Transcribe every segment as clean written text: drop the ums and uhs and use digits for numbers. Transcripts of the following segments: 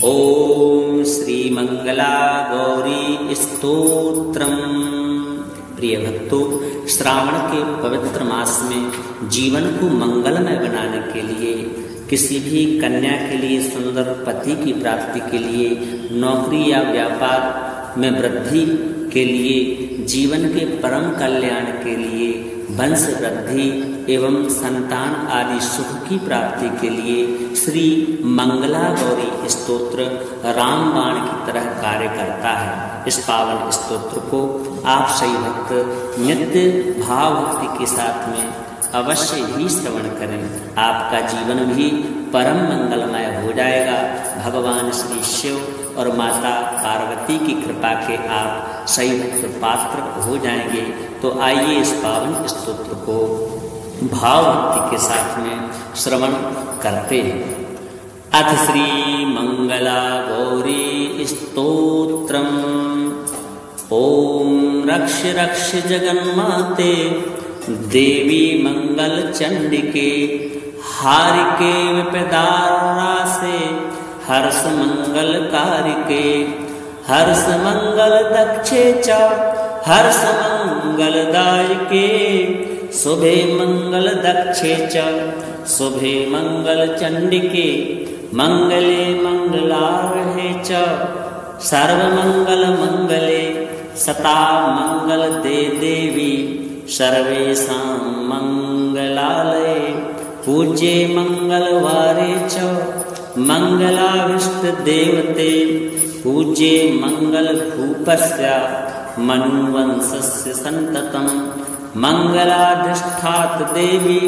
ओम श्री मंगला गौरी स्तोत्रम। प्रिय भक्तों, श्रावण के पवित्र मास में जीवन को मंगलमय बनाने के लिए, किसी भी कन्या के लिए सुंदर पति की प्राप्ति के लिए, नौकरी या व्यापार में वृद्धि के लिए, जीवन के परम कल्याण के लिए, वंश वृद्धि एवं संतान आदि सुख की प्राप्ति के लिए श्री मंगला गौरी स्तोत्र रामबाण की तरह कार्य करता है। इस पावन स्तोत्र को आप सही भक्त नित्य भाव भक्ति के साथ में अवश्य ही श्रवण करें। आपका जीवन भी परम मंगलमय हो जाएगा। भगवान श्री शिव और माता पार्वती की कृपा के आप सही भक्त पात्र हो जाएंगे। तो आइए इस पावन स्तोत्र को भाव भक्ति के साथ में श्रवण करते हैं। अथ श्री मंगला गौरी स्तोत्रम। ओम रक्ष रक्ष जगन्माते देवी मंगल चंडिके, हारिके विपदारासे हर्ष मंगल कारिके, हर्ष मंगल दक्षे च हर्ष मंगल दायके, शुभे मंगल दक्षे च शुभे मंगल चंडिके, मंगले मंगलार्हे च सर्वमंगल मंगले, सता मंगल दे देवी सर्वेषां मंगलालये, पूज्ये मंगलवारे च मंगलाविष्ट देवते, पूज्ये मंगल भूपस्य मनुवंशस्य सन्ततं, मंगलाधिष्ठात देवी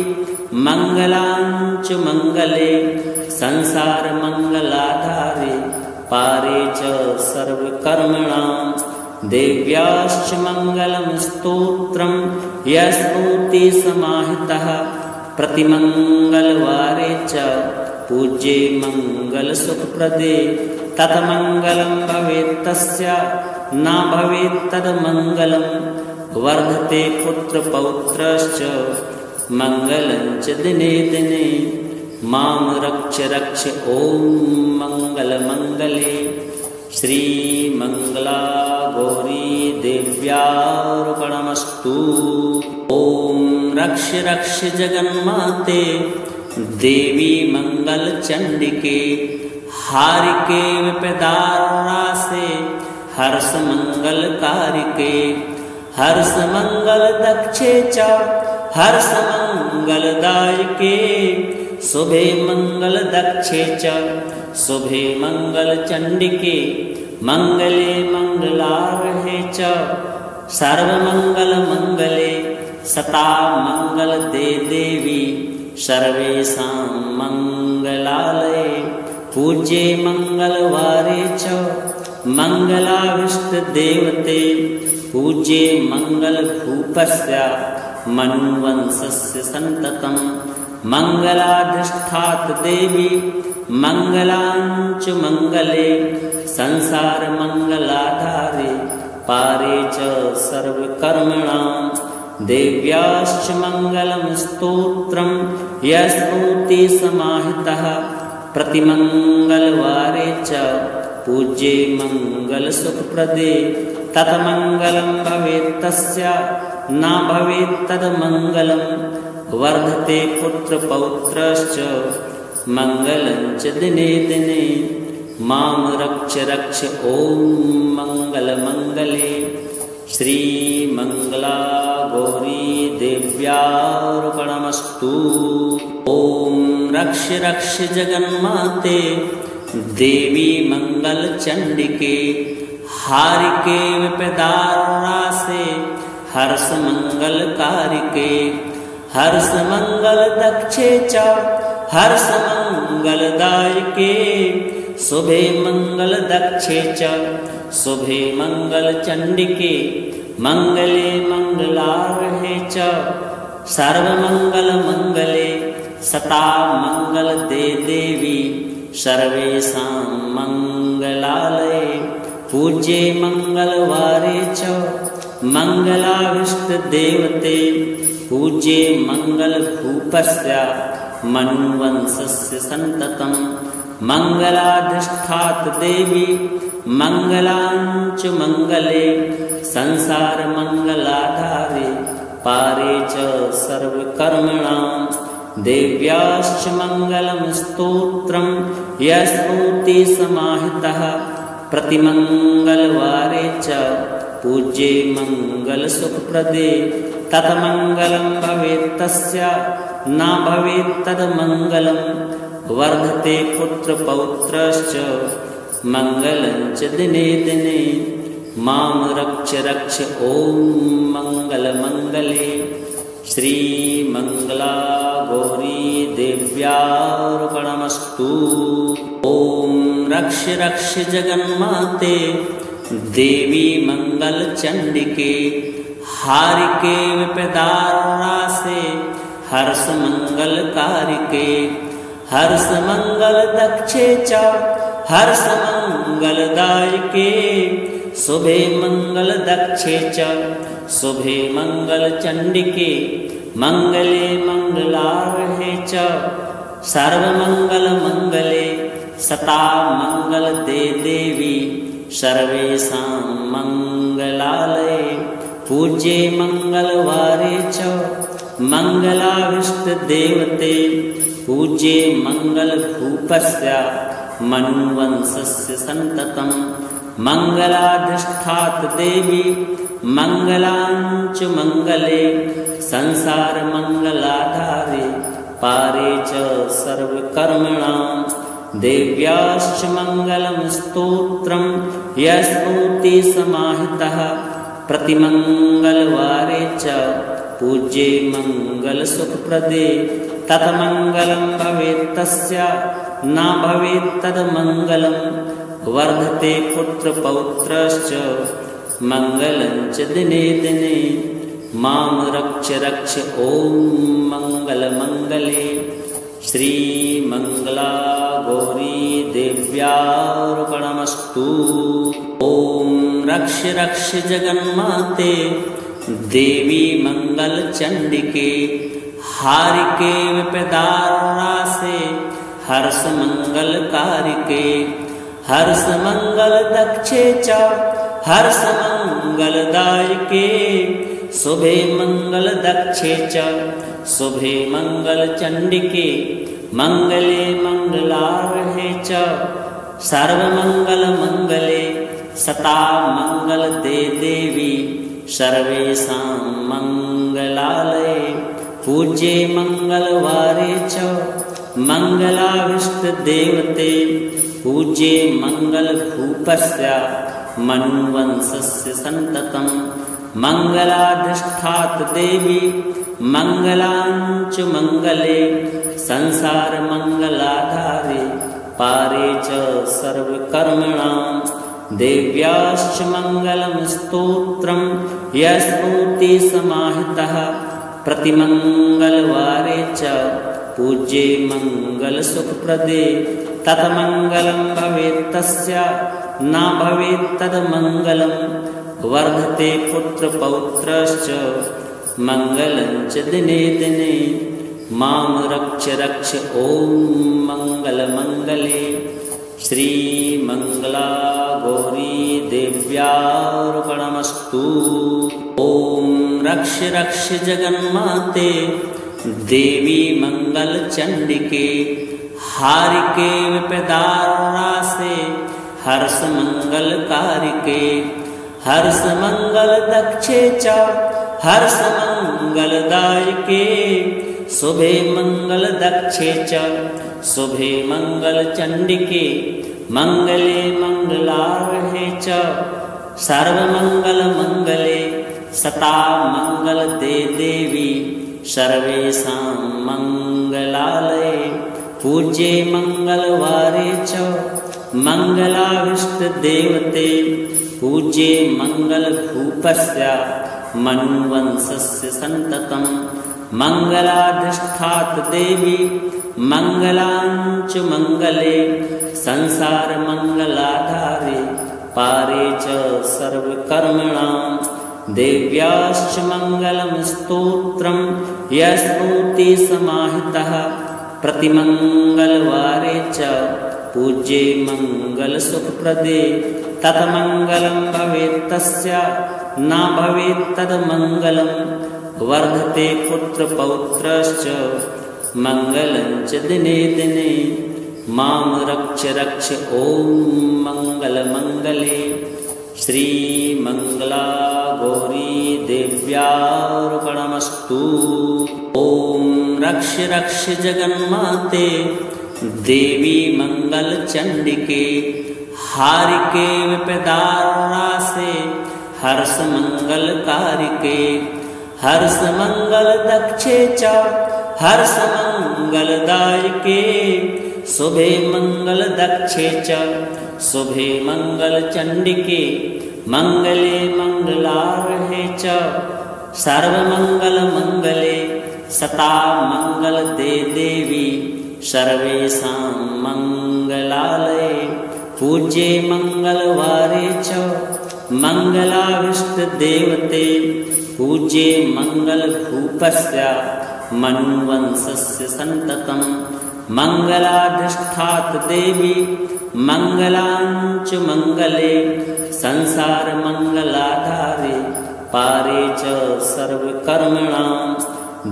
मंगलांच मंगले, संसार मंगलाधारे पारे च सर्वकर्मणां, देव्याश्च मंगलम स्तोत्रम यस्तोति समाहितः, प्रतिमंगलवारे च पूज्ये मंगल सुखप्रदे, तत्मंगलम भवेत् तस्य न भवेत् तन्मंगलम, वर्धते पुत्र पौत्रश्च मंगलं च दिने दिने, मां रक्ष रक्ष ओम मंगल मंगले। श्री मंगला गौरी देव्यार्पणमस्तु। ओम रक्ष रक्ष जगन्माते देवी मंगल चंडिके, हारिके विपदारासे हर्ष मंगल कारिके, हर्ष मंगल दक्षे च हर्ष मंगल दायके, शुभे मंगल दक्षे च शुभे मंगल चंडिके, मंगले मंगलार्हे च सर्वमंगल मंगले, सता मंगल दे देवी सर्वेषां मंगलालये, पूज्ये मंगलवारे च मंगलाविष्ट देवते, पूज्ये मंगल भूपस्य मनुवंशस्य सन्ततं, मंगलाधिष्ठात देवी मंगलांच मंगले, संसार मंगलाधारे पारे च सर्वकर्मणां, देव्याश्च मंगलम स्तोत्रम यस्तोति समाहितः, प्रतिमंगलवारे च पूज्ये मंगल सुखप्रदे, तत्मंगलं भवेत् तस्य न भवेत् तन्मंगलम, वर्धते पुत्र पौत्रश्च मंगलं च दिने दिने, मां रक्ष रक्ष ओम मंगल मंगले। श्री मंगला गौरी देव्यार्पणमस्तु। ओम रक्ष रक्ष जगन्माते देवी मंगल चंडिके, हारिके विपदारासे हर्ष मंगल कारिके, हर्ष मंगल दक्षे च हर्ष मंगल दायके, शुभे मंगल दक्षे च शुभे मंगल चंडिके, मंगले मंगलार्हे च सर्वमंगल मंगले, सता मंगल दे देवी सर्वेषां मंगलालये, पूज्ये मंगलवारे च मंगलाविष्ट देवते, पूज्ये मंगल भूपस्य मनुवंशस्य सन्ततं, मंगलाधिष्ठात देवी मंगलांच मंगले संसार मंगलाधारे पारे च सर्वकर्मणां देव्याश्च मंगलम स्तोत्रम यस्मूर्ति समाहितः प्रतिमंगलवारे च पूज्ये मंगल सुखप्रदे तत्मंगलम भवेत् तस्य न भवेत् तद्मंगलम वर्धते पुत्र पौत्रश्च मंगलं च दिने दिने मां रक्ष रक्ष ओम मंगल मंगले श्री मंगला गौरी देव्यार्पणमस्तु। ओम रक्ष रक्ष जगन्माते देवी मंगल चंडिके हारिके विपदारासे हर्ष मंगल कारिके हर्ष मंगल दक्षे च हर्ष मंगलदायके शुभे मंगल दक्षे च शुभे मंगल चंडिके मंगले मंगलार्हे च सर्वमंगल मंगले सता मंगल दे देवी सर्वेषां मंगलालये पूज्ये मंगलवारे च मंगलाविष्ट देवते पूज्ये मंगल भूपस्य मनुवंशस्य सन्ततं मंगलाधिष्ठात देवी मंगलांच मंगले संसार मंगलाधारे पारे च सर्वकर्मणां देव्याश्च मंगलम स्तोत्रम यस्मूर्ति समाहितः प्रतिमंगलवारे च पूज्ये मंगल सुखप्रदे तत्मंगलं भवेत् तस्य न भवेत् तद्मंगलं वर्धते पुत्र पौत्रश्च मंगलं च दिने दिने मां रक्ष रक्ष ओम मंगल मंगले श्री मंगला गौरी देव्यार्पणमस्तु। ओम रक्ष रक्ष जगन्माते देवी मंगल चंडिके हारिके विपदारासे हर्ष मंगल कारिके हर्ष मंगल दक्षे च हर्ष मंगलदायके शुभे मंगल दक्षे च शुभे मंगल चंडिके मंगले मंगलार्हे च सर्वमंगल मंगले सता मंगल दे देवी सर्वेषां मंगलालये पूज्ये मंगलवारे च मंगलाविष्ट देवते पूज्ये मंगल भूपस्य मनुवंशस्य सन्ततं मंगलाधिष्ठात देवी मंगलांच मंगले संसार मंगलाधारे पारे च सर्वकर्मणां देव्याश्च मंगलम स्तोत्रम यस्मूर्ति समाहितः प्रतिमंगलवारे च पूज्ये मंगल सुखप्रदे तत्मंगलं भवेत् तस्य न भवेत् तद्मंगलं वर्धते पुत्र पौत्रश्च मंगलं च दिने दिने मां रक्ष रक्ष ओम मंगल मंगले श्री मंगला गौरी देव्यार्पणमस्तु। ओम रक्ष रक्ष जगन्माते देवी मंगल चंडिके हारिके विपदारासे हर्ष मंगल कारिके हर्ष मंगल दक्षे च हर्ष मंगलदायके शुभे मंगल दक्षे च शुभे मंगल चंडिके मंगले मंगलार्हे च सर्वमंगल मंगले सता मंगल दे देवी सर्वेषां मंगलालये पूज्ये मंगलवारे च मंगलाविष्ट देवते पूज्ये मंगल भूपस्य मनुवंशस्य सन्ततं मंगलाधिष्ठात देवी मंगलांच मंगले संसार मंगलाधारे पारे च सर्वकर्मणां देव्याश्च मंगलम स्तोत्रम यस्मूर्ति समाहितः प्रतिमंगलवारे च पूज्ये मङ्गलसुखप्रदे तन्मङ्गलं भवेत् तस्य न भवेत् तन्मङ्गलं वर्धते पुत्रपौत्रश्च मङ्गलं च दिने दिने मां रक्ष रक्ष ॐ मङ्गलमङ्गले श्रीमङ्गला गौरी देव्यार्पणमस्तु। ॐ रक्ष रक्ष जगन्माते देवी मङ्गलचण्डिके हारिके विपदारासे हर्षमङ्गलकारिके हर्षमङ्गलदक्षे च हर्षमङ्गलदायके शुभे मङ्गलदक्षे च शुभे मङ्गलचण्डिके मङ्गले मङ्गलार्हे च सर्वमङ्गलमङ्गले सदा मङ्गलदे देवी सर्वेषां मङ्गलालये पूज्ये मङ्गलवारे च मङ्गलाभीष्टदेवते पूज्ये मङ्गलभूपस्य मनुवंशस्य सन्ततं मङ्गलाधिष्ठात् देवी मङ्गलाञ्च मङ्गले संसारमङ्गलाधारे पारे च सर्वकर्मणां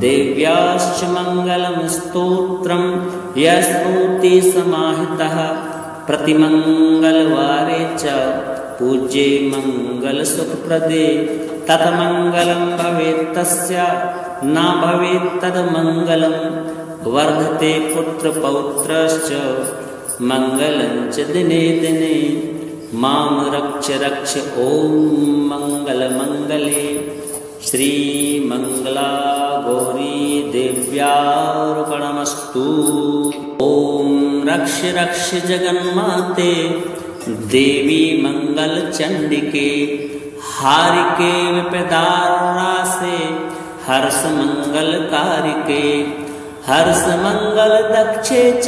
देव्याश्च मङ्गलं स्तोत्रं यस्तोति समाहितः प्रतिमङ्गलवारे च पूज्ये मङ्गलसुखप्रदे तन्मङ्गलं भवेत् तस्य न भवेत् तन्मङ्गलं वर्धते पुत्रपौत्रश्च मङ्गलं च दिने दिने मां रक्ष रक्ष ॐ मङ्गलमङ्गले श्रीमङ्गला गौरी देव्यार्पणमस्तु। ॐ रक्ष रक्ष जगन्माते देवी मङ्गलचण्डिके हारिके विपदारासे हर्षमङ्गलकारिके हर्षमङ्गलदक्षे च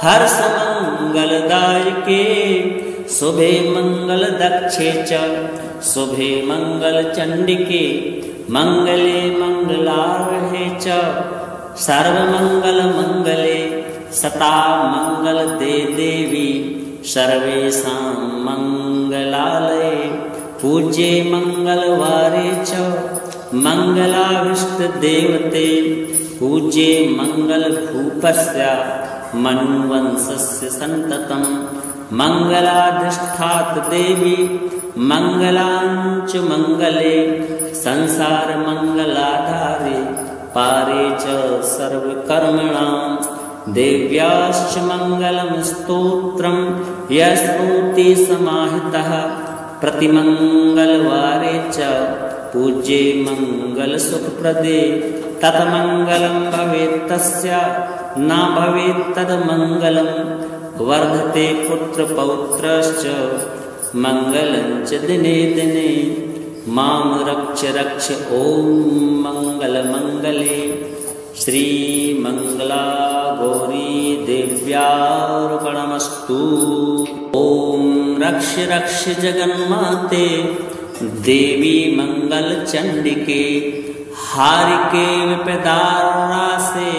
हर्षमङ्गलदायके शुभे मङ्गलदक्षे च शुभे मङ्गलचण्डिके मङ्गले मङ्गलार्हे च सर्वमङ्गलमङ्गले सदा मङ्गलदे देवी सर्वेषां मङ्गलालये पूज्ये मङ्गलवारे च मङ्गलाभीष्टदेवते पूज्ये मङ्गलभूपस्य मनुवंशस्य सन्ततं मङ्गलाधिष्ठात् देवी मङ्गलाञ्च मङ्गले संसारमङ्गलाधारे पारे च सर्वकर्मणां देव्याश्च मङ्गलं स्तोत्रं यस्तोति समाहितः प्रतिमङ्गलवारे च पूज्ये मङ्गलसुखप्रदे तन्मङ्गलं भवेत् तस्य न भवेत् तन्मङ्गलं वर्धते पुत्रपौत्रश्च मङ्गलं च दिने दिने मां रक्ष रक्ष ॐ मङ्गलमङ्गले श्रीमङ्गला गौरी देव्यार्पणमस्तु। ॐ रक्ष रक्ष जगन्माते देवी मङ्गलचण्डिके हारिके विपदारासे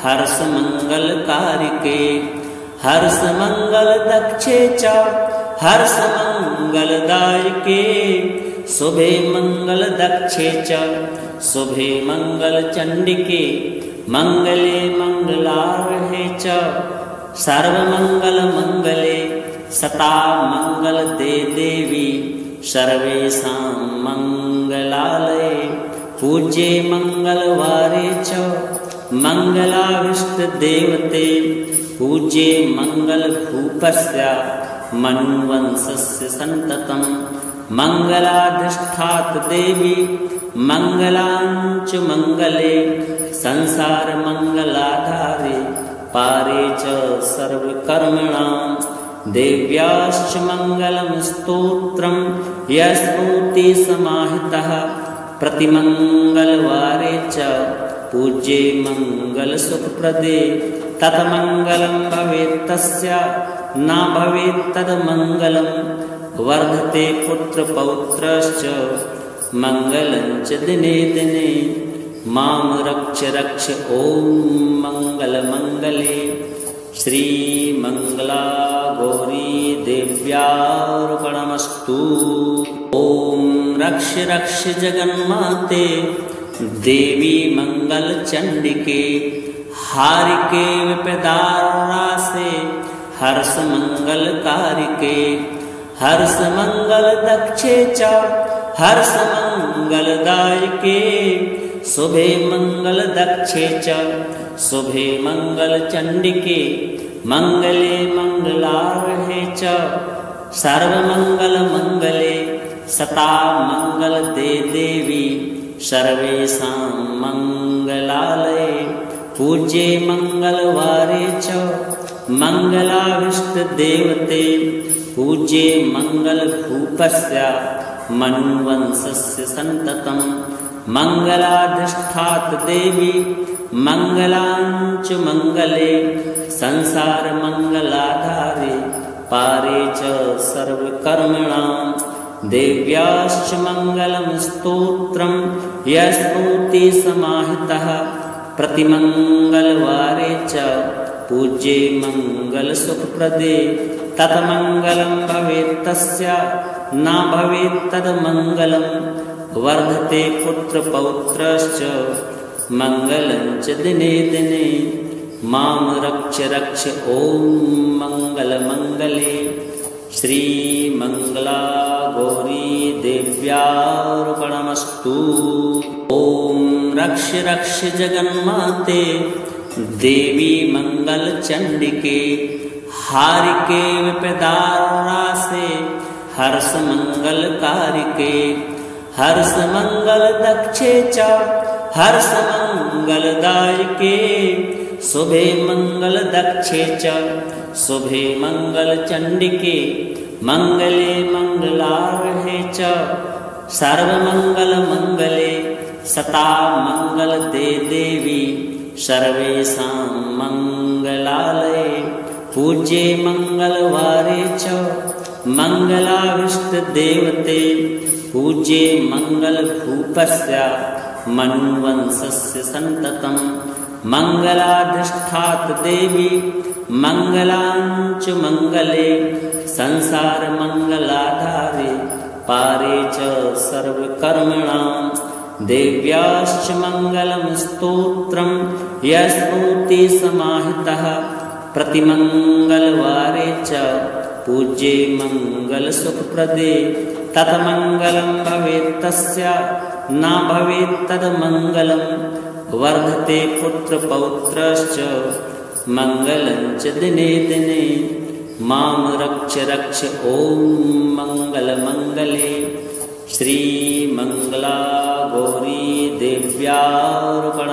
हर्षमङ्गलकारिके हर्षमङ्गलदक्षे च हर्षमङ्गलदायके शुभे मङ्गलदक्षे च शुभे मङ्गलचण्डिके मङ्गले मङ्गलार्हे च सर्वमङ्गलमङ्गले सदा मङ्गलदे देवी सर्वेषां मङ्गलालये पूज्ये मङ्गलवारे च मङ्गलाभीष्टदेवते पूज्ये मङ्गलभूपस्य मनुवंशस्य सन्ततं मङ्गलाधिष्ठात् देवी मङ्गलाञ्च मङ्गले संसारमङ्गलाधारे पारे च सर्वकर्मणां देव्याश्च मङ्गलं स्तोत्रं यस्तोति समाहितः प्रतिमङ्गलवारे च पूज्ये मङ्गलसुखप्रदे तन्मङ्गलं भवेत् तस्य न भवेत् तन्मङ्गलं वर्धते पुत्रपौत्रश्च मङ्गलं च दिने दिने मां रक्ष रक्ष ॐ मङ्गलमङ्गले श्रीमङ्गला गौरी देव्यार्पणमस्तु। ॐ रक्ष रक्ष जगन्माते देवी मंगलचंडिके हारिके विपदारासे हर्ष मंगलकारिके हर्ष मंगल दक्षे च हर्ष मंगलदायके शुभे मंगल दक्षे च शुभे मंगल चंडिके मंगले मंगलार्हे च सर्वमंगल मंगले सता मंगल दे देवी सर्वेषां मंगलालये पूज्ये मंगलवारे च मंगलाविष्ट देवते पूज्ये मंगल भूपस्य मनुवंशस्य सन्ततं मंगलाधिष्ठात देवी मंगलांच मंगले संसार मंगलाधारे पारे च सर्वकर्मणां देव्याश्च मंगलम स्तोत्रम यस्तोति समाहितः प्रतिमंगलवारे च पूज्ये मंगल सुखप्रदे तत्मंगलम भवेत् तस्य न भवेत् तद्मंगलम वर्धते पुत्र पौत्रश्च मंगलं च दिने दिने मां रक्ष रक्ष ॐ मंगल मंगले श्रीमङ्गला गौरी देव्यार्पणमस्तु। ॐ रक्ष रक्ष जगन्माते देवी मंगलचंडिके हारिके विपदारासे हर्ष मंगलकारिके हर्ष मंगल दक्षे च हर्ष मंगलदायके शुभे मंगल दक्षे च शुभे मंगल चंडिके मंगले मंगलार्हे च सर्वमंगल मंगले सता मंगल दे देवी सर्वेषां मंगलालये पूज्ये मंगलवारे च मंगलाविष्ट देवते पूज्ये मंगल भूपस्य मनुवंशस्य सन्ततं मंगलाधिष्ठात देवी मंगलांच मंगले संसार मंगलाधारे पारे च सर्वकर्मणां देव्याश्च मंगलम स्तोत्रम यस्तोति समाहितः प्रतिमंगलवारे च पूज्ये मंगल सुखप्रदे तत्मंगलं भवेत् तस्य न भवेत् तद्मंगलम वर्धते पुत्र पौत्रश्च मंगलं च दिने दिने मां रक्ष रक्ष ॐ मंगल मंगले श्रीमङ्गला गौरी देव्यार्पणमस्तु।